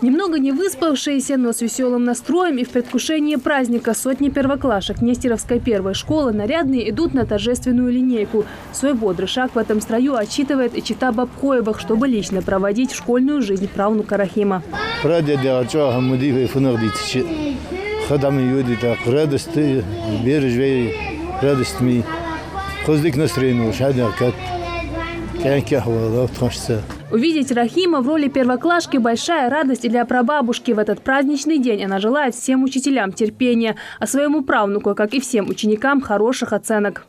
Немного не выспавшиеся, но с веселым настроем и в предвкушении праздника сотни первоклашек Нестеровской первой школы нарядные идут на торжественную линейку. Свой бодрый шаг в этом строю отчитывает и чита Бабхоевых, чтобы лично проводить в школьную жизнь правнука Рахима. Увидеть Рахима в роли первоклашки – большая радость и для прабабушки. В этот праздничный день она желает всем учителям терпения, а своему правнуку, как и всем ученикам, хороших оценок.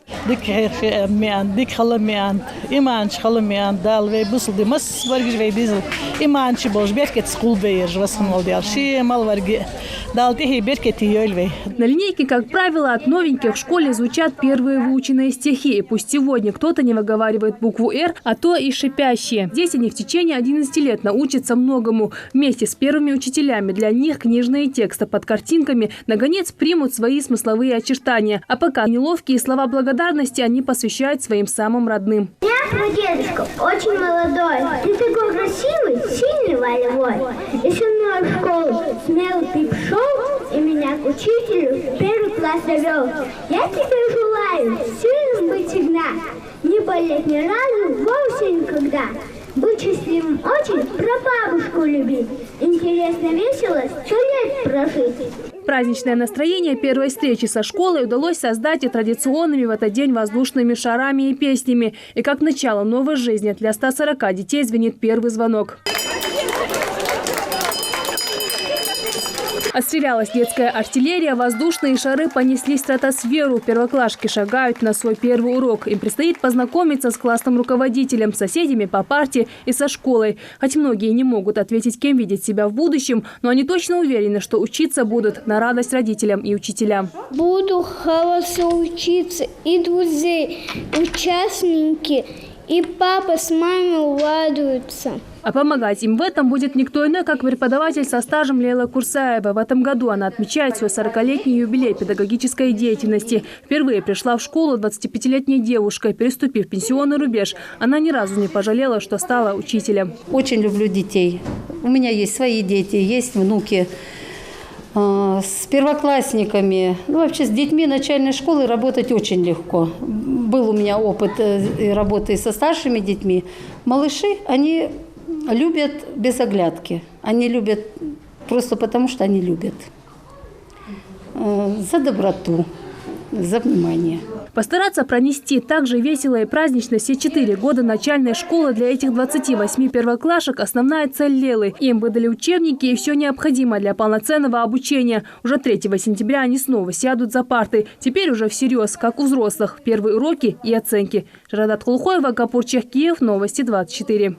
На линейке, как правило, от новеньких в школе звучат первые выученные стихи. И пусть сегодня кто-то не выговаривает букву «Р», а то и шипящие. Здесь они в течение 11 лет научатся многому. Вместе с первыми учителями для них книжные тексты под картинками наконец примут свои смысловые очертания. А пока неловкие слова благодарности они посвящают своим самым родным. Я твой дедушка, очень молодой. Ты такой красивый, сильный, волевой. И со мной в школу смело ты пришел и меня к учителю в первый класс довел. Я тебе желаю сильным быть всегда, не болеть ни разу, вовсе никогда. Быть счастливым очень, прабабушку любить. Интересно, весело 100 лет прожить. Праздничное настроение первой встречи со школой удалось создать и традиционными в этот день воздушными шарами и песнями. И как начало новой жизни для 140 детей звенит первый звонок. Отстрелялась детская артиллерия, воздушные шары понесли в стратосферу. Первоклашки шагают на свой первый урок. Им предстоит познакомиться с классным руководителем, соседями по парте и со школой. Хоть многие не могут ответить, кем видеть себя в будущем, но они точно уверены, что учиться будут на радость родителям и учителям. Буду хорошо учиться, и друзей, участники, и папа с мамой радуются. А помогать им в этом будет никто иной, как преподаватель со стажем Лейла Курсаева. В этом году она отмечает свой 40-летний юбилей педагогической деятельности. Впервые пришла в школу 25-летней девушкой. Переступив пенсионный рубеж, она ни разу не пожалела, что стала учителем. Очень люблю детей. У меня есть свои дети, есть внуки. С первоклассниками, вообще с детьми начальной школы работать очень легко. Был у меня опыт работы со старшими детьми. Малыши, они любят без оглядки. Они любят просто потому, что они любят. За доброту, за внимание. Постараться пронести так же весело и празднично все 4 года начальной школы для этих 28 первоклашек – основная цель Лейлы. Им выдали учебники и все необходимое для полноценного обучения. Уже 3 сентября они снова сядут за парты. Теперь уже всерьез, как у взрослых. Первые уроки и оценки. Жарадат Хулхоева, Капур Чехкиев, Новости 24.